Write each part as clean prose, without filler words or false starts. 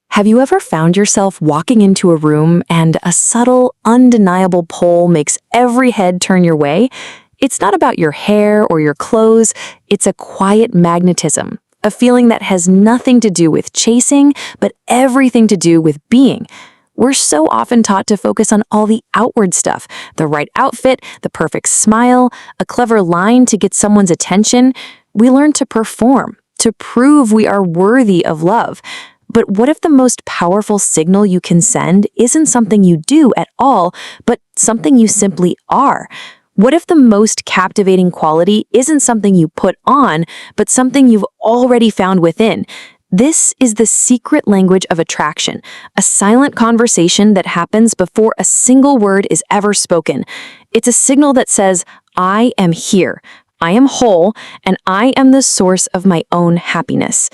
Have you ever found yourself walking into a room and a subtle, undeniable pull makes every head turn your way? It's not about your hair or your clothes, it's a quiet magnetism, a feeling that has nothing to do with chasing, but everything to do with being. We're so often taught to focus on all the outward stuff, the right outfit, the perfect smile, a clever line to get someone's attention. We learn to perform, to prove we are worthy of love. But what if the most powerful signal you can send isn't something you do at all, but something you simply are? What if the most captivating quality isn't something you put on, but something you've already found within? This is the secret language of attraction, a silent conversation that happens before a single word is ever spoken. It's a signal that says, I am here, I am whole, and I am the source of my own happiness.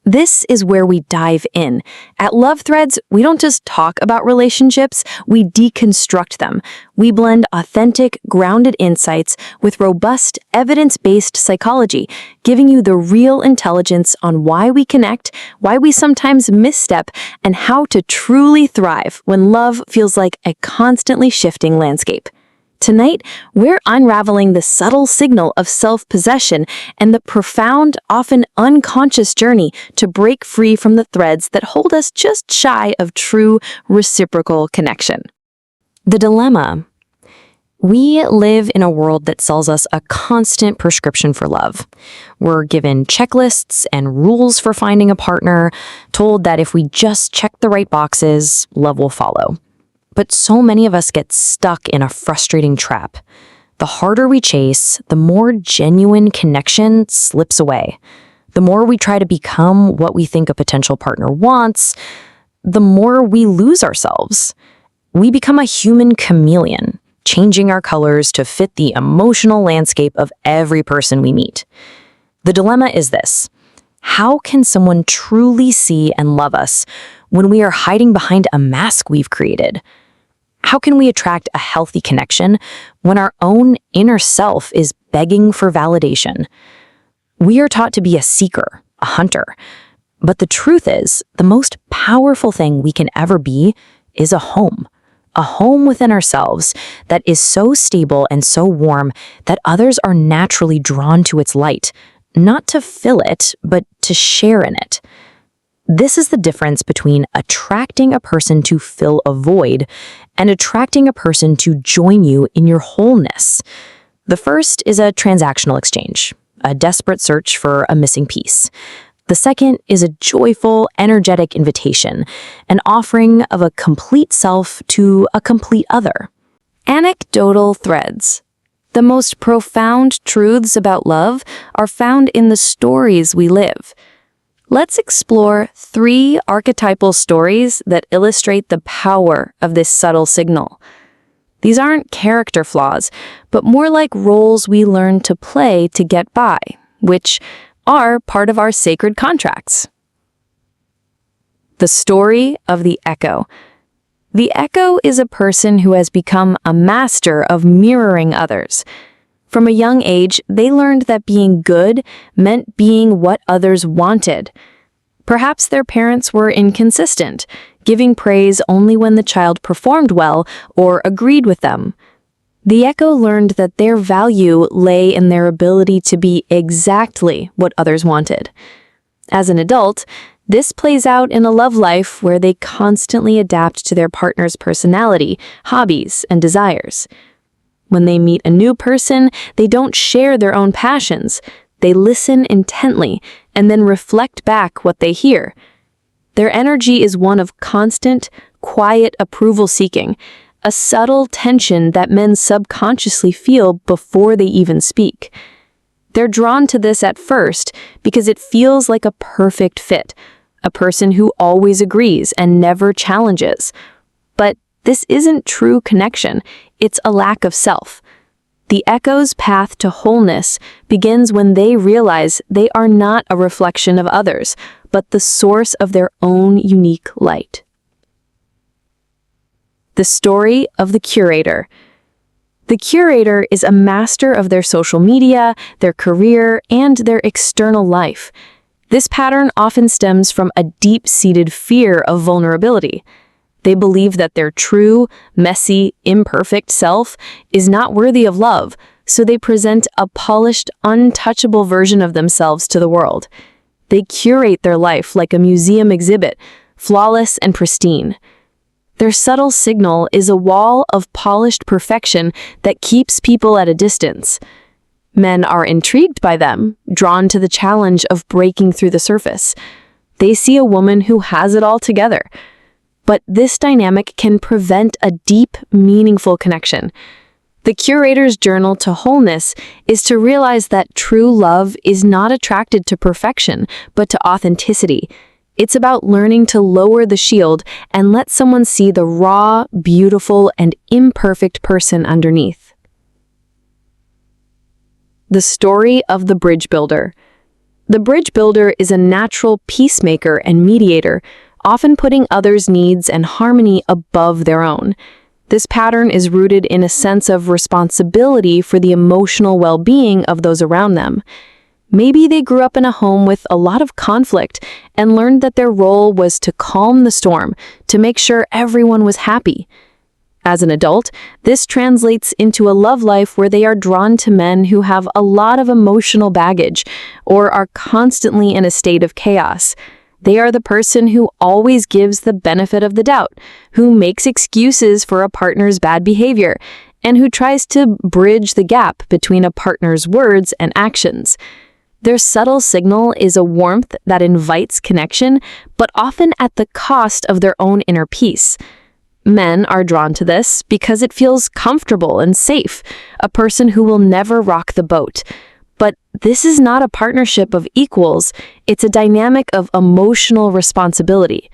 This is where we dive in. At Love Threads, we don't just talk about relationships, we deconstruct them. We blend authentic, grounded insights with robust, evidence-based psychology, giving you the real intelligence on why we connect, why we sometimes misstep, and how to truly thrive when love feels like a constantly shifting landscape. Tonight, we're unraveling the subtle signal of self-possession and the profound, often unconscious journey to break free from the threads that hold us just shy of true reciprocal connection. The dilemma. We live in a world that sells us a constant prescription for love. We're given checklists and rules for finding a partner, told that if we just check the right boxes, love will follow. But so many of us get stuck in a frustrating trap. The harder we chase, the more genuine connection slips away. The more we try to become what we think a potential partner wants, the more we lose ourselves. We become a human chameleon, changing our colors to fit the emotional landscape of every person we meet. The dilemma is this: how can someone truly see and love us when we are hiding behind a mask we've created? How can we attract a healthy connection when our own inner self is begging for validation? We are taught to be a seeker, a hunter. But the truth is, the most powerful thing we can ever be is a home within ourselves that is so stable and so warm that others are naturally drawn to its light, not to fill it, but to share in it. This is the difference between attracting a person to fill a void and attracting a person to join you in your wholeness. The first is a transactional exchange, a desperate search for a missing piece. The second is a joyful, energetic invitation, an offering of a complete self to a complete other. Anecdotal threads. The most profound truths about love are found in the stories we live. Let's explore 3 archetypal stories that illustrate the power of this subtle signal. These aren't character flaws, but more like roles we learn to play to get by, which are part of our sacred contracts. The story of the echo. The echo is a person who has become a master of mirroring others. From a young age, they learned that being good meant being what others wanted. Perhaps their parents were inconsistent, giving praise only when the child performed well or agreed with them. The echo learned that their value lay in their ability to be exactly what others wanted. As an adult, this plays out in a love life where they constantly adapt to their partner's personality, hobbies, and desires. When they meet a new person, they don't share their own passions. They listen intently and then reflect back what they hear. Their energy is one of constant, quiet approval seeking, a subtle tension that men subconsciously feel before they even speak. They're drawn to this at first because it feels like a perfect fit, a person who always agrees and never challenges. But this isn't true connection, it's a lack of self. The echo's path to wholeness begins when they realize they are not a reflection of others, but the source of their own unique light. The story of the curator. The curator is a master of their social media, their career, and their external life. This pattern often stems from a deep-seated fear of vulnerability. They believe that their true, messy, imperfect self is not worthy of love, so they present a polished, untouchable version of themselves to the world. They curate their life like a museum exhibit, flawless and pristine. Their subtle signal is a wall of polished perfection that keeps people at a distance. Men are intrigued by them, drawn to the challenge of breaking through the surface. They see a woman who has it all together. But this dynamic can prevent a deep, meaningful connection. The curator's journal to wholeness is to realize that true love is not attracted to perfection, but to authenticity. It's about learning to lower the shield and let someone see the raw, beautiful, and imperfect person underneath. The story of the bridge builder. The bridge builder is a natural peacemaker and mediator, often putting others' needs and harmony above their own. This pattern is rooted in a sense of responsibility for the emotional well-being of those around them. Maybe they grew up in a home with a lot of conflict and learned that their role was to calm the storm, to make sure everyone was happy. As an adult, this translates into a love life where they are drawn to men who have a lot of emotional baggage or are constantly in a state of chaos. They are the person who always gives the benefit of the doubt, who makes excuses for a partner's bad behavior, and who tries to bridge the gap between a partner's words and actions. Their subtle signal is a warmth that invites connection, but often at the cost of their own inner peace. Men are drawn to this because it feels comfortable and safe, a person who will never rock the boat. But this is not a partnership of equals, it's a dynamic of emotional responsibility.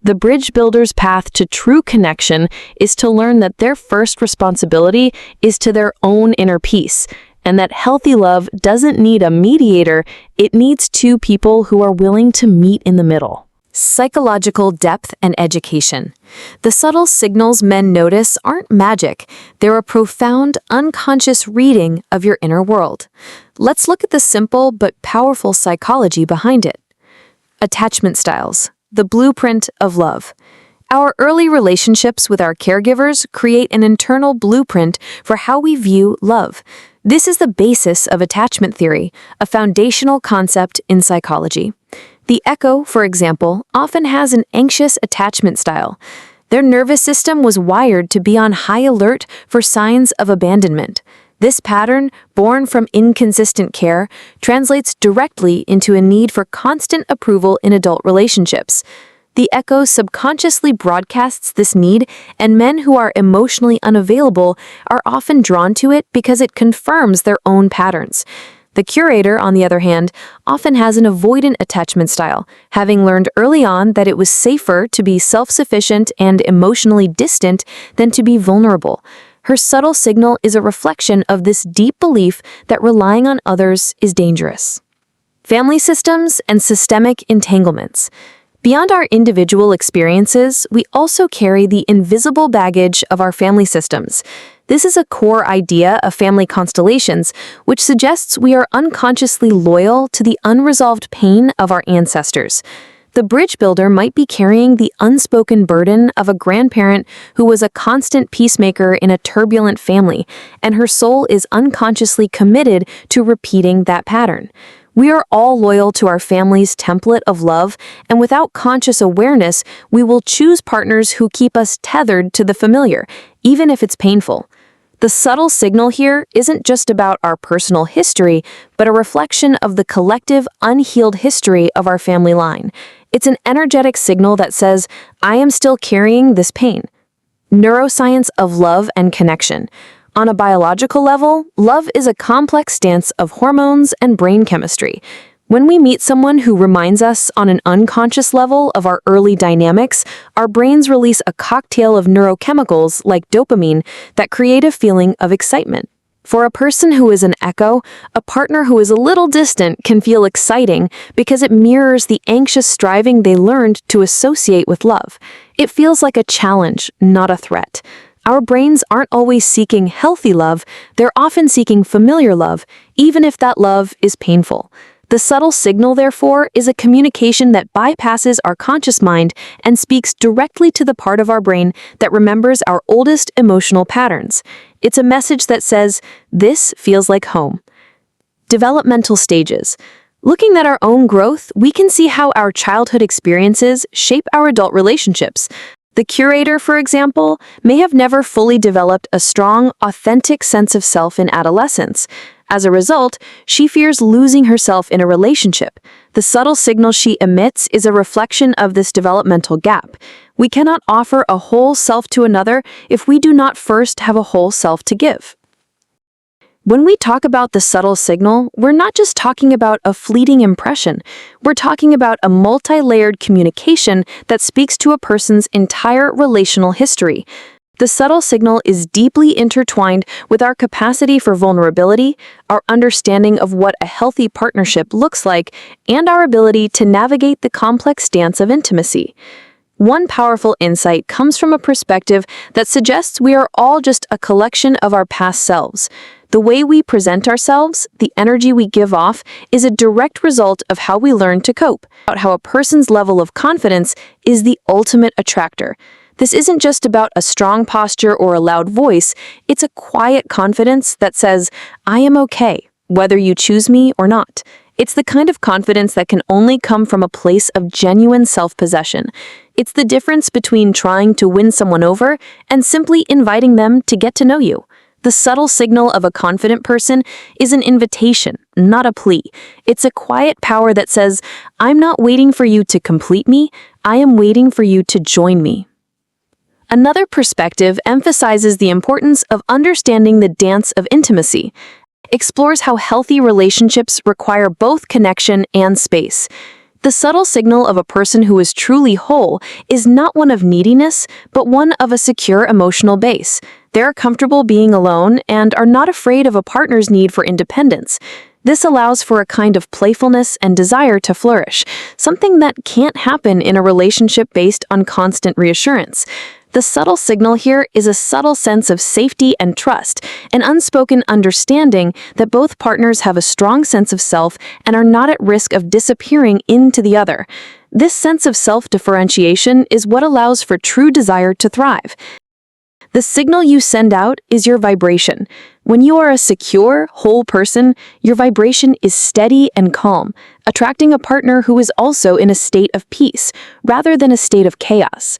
The bridge builder's path to true connection is to learn that their first responsibility is to their own inner peace, and that healthy love doesn't need a mediator, it needs two people who are willing to meet in the middle. Psychological depth and education. The subtle signals men notice aren't magic. They're a profound, unconscious reading of your inner world. Let's look at the simple but powerful psychology behind it. Attachment styles, the blueprint of love. Our early relationships with our caregivers create an internal blueprint for how we view love. This is the basis of attachment theory, a foundational concept in psychology. The echo, for example, often has an anxious attachment style. Their nervous system was wired to be on high alert for signs of abandonment. This pattern, born from inconsistent care, translates directly into a need for constant approval in adult relationships. The echo subconsciously broadcasts this need, and men who are emotionally unavailable are often drawn to it because it confirms their own patterns. The curator, on the other hand, often has an avoidant attachment style, having learned early on that it was safer to be self-sufficient and emotionally distant than to be vulnerable. Her subtle signal is a reflection of this deep belief that relying on others is dangerous. Family systems and systemic entanglements. Beyond our individual experiences, we also carry the invisible baggage of our family systems. This is a core idea of family constellations, which suggests we are unconsciously loyal to the unresolved pain of our ancestors. The bridge builder might be carrying the unspoken burden of a grandparent who was a constant peacemaker in a turbulent family, and her soul is unconsciously committed to repeating that pattern. We are all loyal to our family's template of love, and without conscious awareness, we will choose partners who keep us tethered to the familiar, even if it's painful. The subtle signal here isn't just about our personal history, but a reflection of the collective, unhealed history of our family line. It's an energetic signal that says, I am still carrying this pain. Neuroscience of love and connection. On a biological level, love is a complex dance of hormones and brain chemistry. When we meet someone who reminds us on an unconscious level of our early dynamics, our brains release a cocktail of neurochemicals like dopamine that create a feeling of excitement. For a person who is an echo, a partner who is a little distant can feel exciting because it mirrors the anxious striving they learned to associate with love. It feels like a challenge, not a threat. Our brains aren't always seeking healthy love, they're often seeking familiar love, even if that love is painful. The subtle signal, therefore, is a communication that bypasses our conscious mind and speaks directly to the part of our brain that remembers our oldest emotional patterns. It's a message that says, "This feels like home." Developmental stages. Looking at our own growth, we can see how our childhood experiences shape our adult relationships. The curator, for example, may have never fully developed a strong, authentic sense of self in adolescence. As a result, she fears losing herself in a relationship. The subtle signal she emits is a reflection of this developmental gap. We cannot offer a whole self to another if we do not first have a whole self to give. When we talk about the subtle signal, we're not just talking about a fleeting impression. We're talking about a multi-layered communication that speaks to a person's entire relational history. The subtle signal is deeply intertwined with our capacity for vulnerability, our understanding of what a healthy partnership looks like, and our ability to navigate the complex dance of intimacy. One powerful insight comes from a perspective that suggests we are all just a collection of our past selves. The way we present ourselves, the energy we give off, is a direct result of how we learn to cope. About how a person's level of confidence is the ultimate attractor. This isn't just about a strong posture or a loud voice, it's a quiet confidence that says, "I am okay, whether you choose me or not." It's the kind of confidence that can only come from a place of genuine self-possession. It's the difference between trying to win someone over and simply inviting them to get to know you. The subtle signal of a confident person is an invitation, not a plea. It's a quiet power that says, "I'm not waiting for you to complete me, I am waiting for you to join me." Another perspective emphasizes the importance of understanding the dance of intimacy. Explores how healthy relationships require both connection and space. The subtle signal of a person who is truly whole is not one of neediness, but one of a secure emotional base. They're comfortable being alone and are not afraid of a partner's need for independence. This allows for a kind of playfulness and desire to flourish, something that can't happen in a relationship based on constant reassurance. The subtle signal here is a subtle sense of safety and trust, an unspoken understanding that both partners have a strong sense of self and are not at risk of disappearing into the other. This sense of self-differentiation is what allows for true desire to thrive. The signal you send out is your vibration. When you are a secure, whole person, your vibration is steady and calm, attracting a partner who is also in a state of peace, rather than a state of chaos.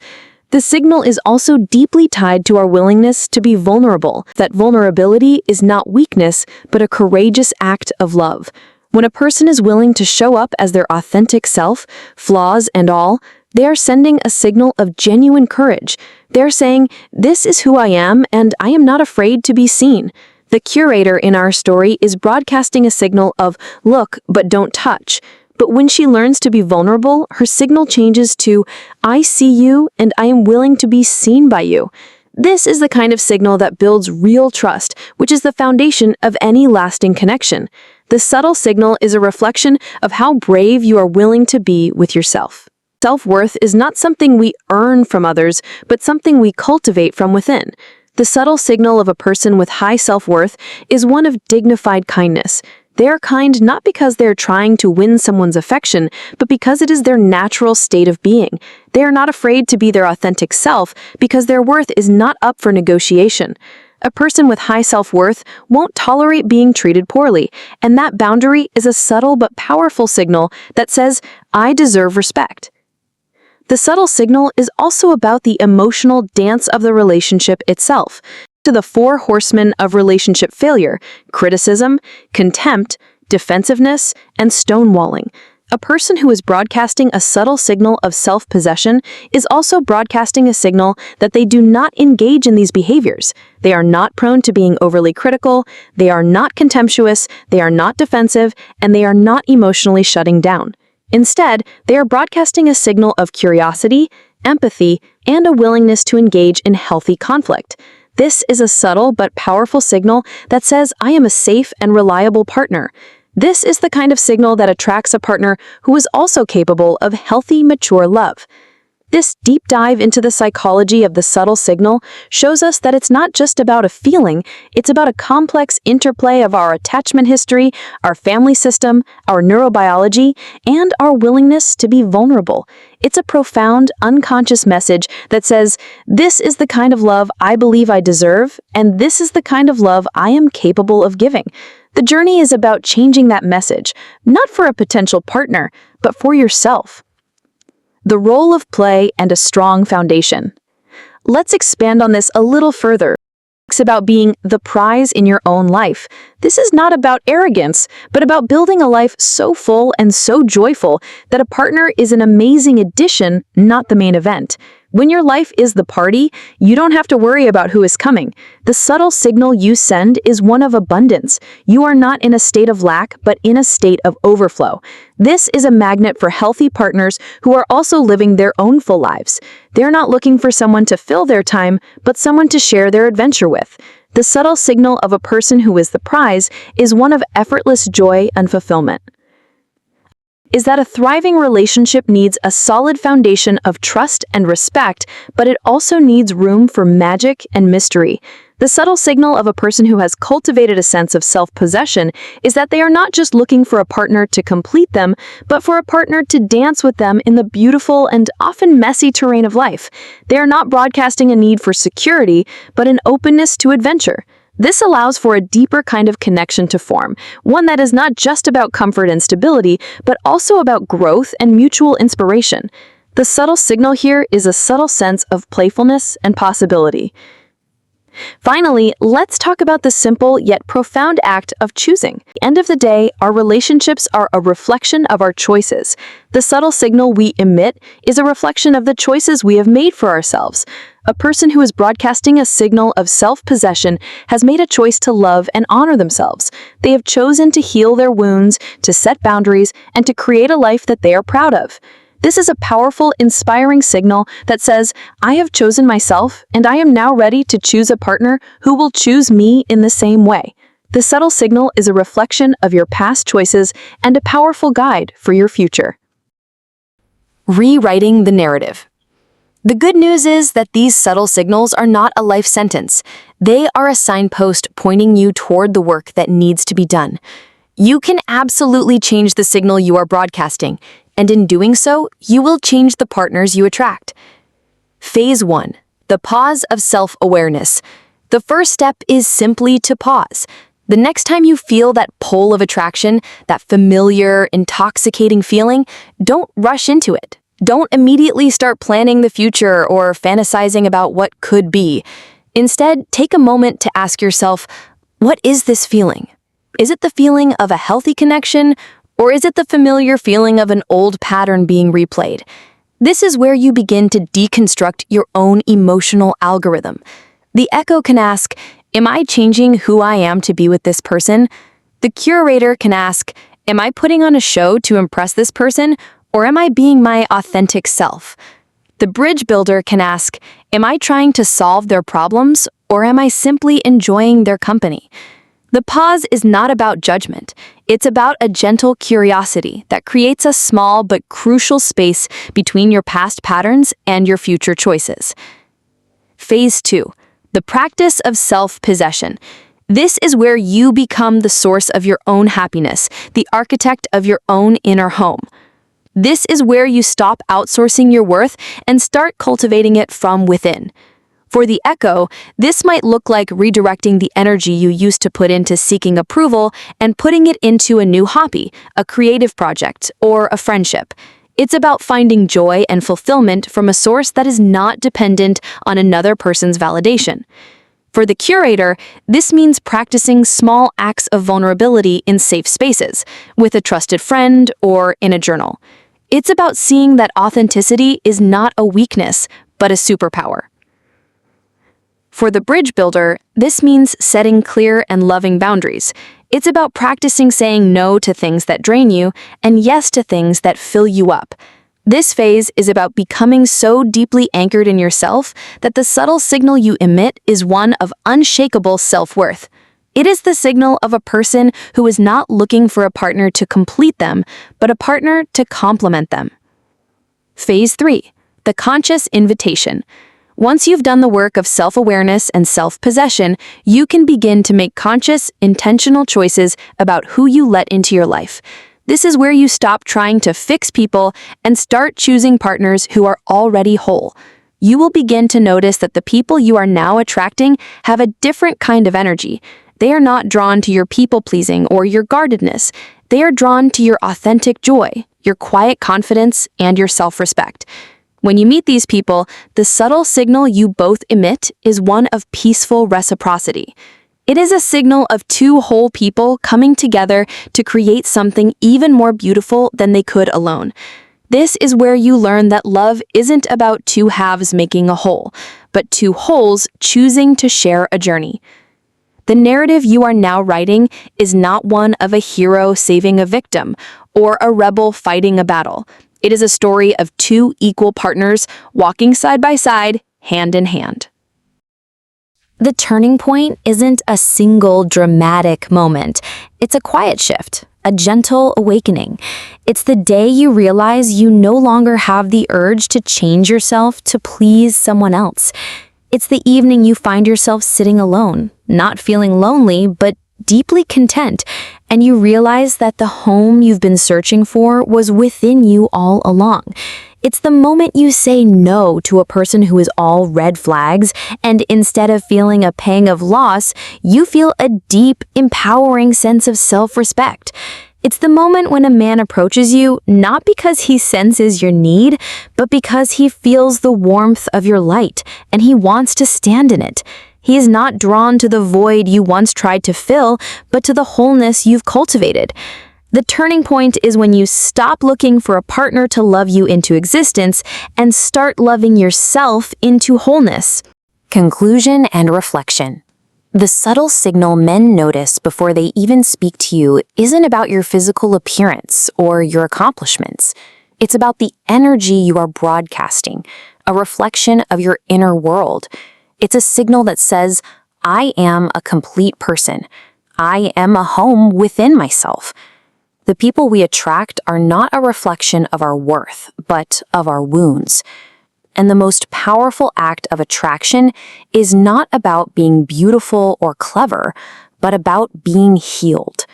The signal is also deeply tied to our willingness to be vulnerable, that vulnerability is not weakness, but a courageous act of love. When a person is willing to show up as their authentic self, flaws and all, they are sending a signal of genuine courage. They're saying, "This is who I am, and I am not afraid to be seen." The curator in our story is broadcasting a signal of "look, but don't touch." But when she learns to be vulnerable, her signal changes to "I see you and I am willing to be seen by you." This is the kind of signal that builds real trust, which is the foundation of any lasting connection. The subtle signal is a reflection of how brave you are willing to be with yourself. Self-worth is not something we earn from others, but something we cultivate from within. The subtle signal of a person with high self-worth is one of dignified kindness. They are kind not because they're trying to win someone's affection, but because it is their natural state of being. They are not afraid to be their authentic self because their worth is not up for negotiation. A person with high self-worth won't tolerate being treated poorly, and that boundary is a subtle but powerful signal that says, "I deserve respect." The subtle signal is also about the emotional dance of the relationship itself. To the four horsemen of relationship failure: criticism, contempt, defensiveness, and stonewalling. A person who is broadcasting a subtle signal of self-possession is also broadcasting a signal that they do not engage in these behaviors. They are not prone to being overly critical, they are not contemptuous, they are not defensive, and they are not emotionally shutting down. Instead, they are broadcasting a signal of curiosity, empathy, and a willingness to engage in healthy conflict. This is a subtle but powerful signal that says, "I am a safe and reliable partner." This is the kind of signal that attracts a partner who is also capable of healthy, mature love. This deep dive into the psychology of the subtle signal shows us that it's not just about a feeling, it's about a complex interplay of our attachment history, our family system, our neurobiology, and our willingness to be vulnerable. It's a profound, unconscious message that says, this is the kind of love I believe I deserve, and this is the kind of love I am capable of giving. The journey is about changing that message, not for a potential partner, but for yourself. The role of play and a strong foundation. Let's expand on this a little further. It's about being the prize in your own life. This is not about arrogance, but about building a life so full and so joyful that a partner is an amazing addition, not the main event. When your life is the party, you don't have to worry about who is coming. The subtle signal you send is one of abundance. You are not in a state of lack, but in a state of overflow. This is a magnet for healthy partners who are also living their own full lives. They're not looking for someone to fill their time, but someone to share their adventure with. The subtle signal of a person who is the prize is one of effortless joy and fulfillment. Is that a thriving relationship needs a solid foundation of trust and respect, but it also needs room for magic and mystery. The subtle signal of a person who has cultivated a sense of self-possession is that they are not just looking for a partner to complete them, but for a partner to dance with them in the beautiful and often messy terrain of life. They are not broadcasting a need for security, but an openness to adventure. This allows for a deeper kind of connection to form, one that is not just about comfort and stability, but also about growth and mutual inspiration. The subtle signal here is a subtle sense of playfulness and possibility. Finally, let's talk about the simple yet profound act of choosing. At the end of the day, our relationships are a reflection of our choices. The subtle signal we emit is a reflection of the choices we have made for ourselves. A person who is broadcasting a signal of self-possession has made a choice to love and honor themselves. They have chosen to heal their wounds, to set boundaries, and to create a life that they are proud of. This is a powerful, inspiring signal that says, I have chosen myself, and I am now ready to choose a partner who will choose me in the same way. The subtle signal is a reflection of your past choices and a powerful guide for your future. Rewriting the narrative. The good news is that these subtle signals are not a life sentence. They are a signpost pointing you toward the work that needs to be done. You can absolutely change the signal you are broadcasting, and in doing so, you will change the partners you attract. Phase 1. The pause of self-awareness. The first step is simply to pause. The next time you feel that pull of attraction, that familiar, intoxicating feeling, don't rush into it. Don't immediately start planning the future or fantasizing about what could be. Instead, take a moment to ask yourself, what is this feeling? Is it the feeling of a healthy connection, or is it the familiar feeling of an old pattern being replayed? This is where you begin to deconstruct your own emotional algorithm. The echo can ask, am I changing who I am to be with this person? The curator can ask, am I putting on a show to impress this person, or am I being my authentic self? The bridge builder can ask, am I trying to solve their problems, or am I simply enjoying their company? The pause is not about judgment. It's about a gentle curiosity that creates a small but crucial space between your past patterns and your future choices. Phase 2. The practice of self-possession. This is where you become the source of your own happiness, the architect of your own inner home. This is where you stop outsourcing your worth and start cultivating it from within. For the echo, this might look like redirecting the energy you used to put into seeking approval and putting it into a new hobby, a creative project, or a friendship. It's about finding joy and fulfillment from a source that is not dependent on another person's validation. For the curator, this means practicing small acts of vulnerability in safe spaces, with a trusted friend or in a journal. It's about seeing that authenticity is not a weakness, but a superpower. For the bridge builder, this means setting clear and loving boundaries. It's about practicing saying no to things that drain you and yes to things that fill you up. This phase is about becoming so deeply anchored in yourself that the subtle signal you emit is one of unshakable self-worth. It is the signal of a person who is not looking for a partner to complete them, but a partner to complement them. Phase 3. The conscious invitation. Once you've done the work of self-awareness and self-possession, you can begin to make conscious, intentional choices about who you let into your life. This is where you stop trying to fix people and start choosing partners who are already whole. You will begin to notice that the people you are now attracting have a different kind of energy. They are not drawn to your people-pleasing or your guardedness. They are drawn to your authentic joy, your quiet confidence, and your self-respect. When you meet these people, the subtle signal you both emit is one of peaceful reciprocity. It is a signal of two whole people coming together to create something even more beautiful than they could alone. This is where you learn that love isn't about two halves making a whole, but two wholes choosing to share a journey. The narrative you are now writing is not one of a hero saving a victim or a rebel fighting a battle. It is a story of two equal partners walking side by side, hand in hand. The turning point isn't a single dramatic moment. It's a quiet shift, a gentle awakening. It's the day you realize you no longer have the urge to change yourself to please someone else. It's the evening you find yourself sitting alone, not feeling lonely, but deeply content, and you realize that the home you've been searching for was within you all along. It's the moment you say no to a person who is all red flags, and instead of feeling a pang of loss, you feel a deep, empowering sense of self-respect. It's the moment when a man approaches you, not because he senses your need, but because he feels the warmth of your light, and he wants to stand in it. He is not drawn to the void you once tried to fill, but to the wholeness you've cultivated. The turning point is when you stop looking for a partner to love you into existence and start loving yourself into wholeness. Conclusion and reflection. The subtle signal men notice before they even speak to you isn't about your physical appearance or your accomplishments. It's about the energy you are broadcasting, a reflection of your inner world. It's a signal that says, I am a complete person. I am a home within myself. The people we attract are not a reflection of our worth, but of our wounds. And the most powerful act of attraction is not about being beautiful or clever, but about being healed.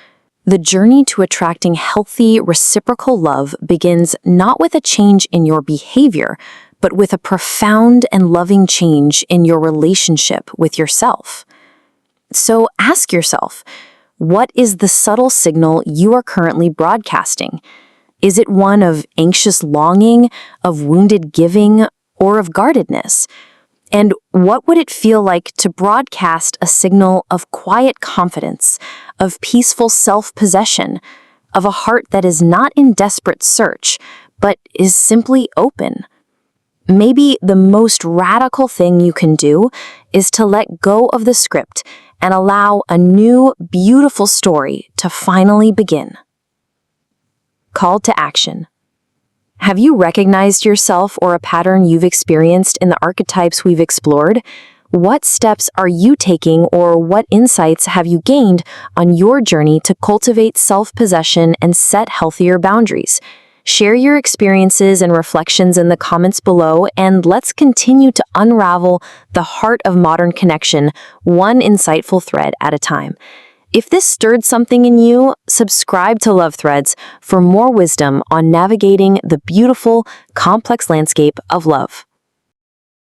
The journey to attracting healthy, reciprocal love begins not with a change in your behavior, but with a profound and loving change in your relationship with yourself. So ask yourself, what is the subtle signal you are currently broadcasting? Is it one of anxious longing, of wounded giving, or of guardedness? And what would it feel like to broadcast a signal of quiet confidence, of peaceful self-possession, of a heart that is not in desperate search, but is simply open? Maybe the most radical thing you can do is to let go of the script and allow a new, beautiful story to finally begin. Call to action. Have you recognized yourself or a pattern you've experienced in the archetypes we've explored? What steps are you taking, or what insights have you gained on your journey to cultivate self-possession and set healthier boundaries? Share your experiences and reflections in the comments below, and let's continue to unravel the heart of modern connection, one insightful thread at a time. If this stirred something in you, subscribe to Love Threads for more wisdom on navigating the beautiful, complex landscape of love.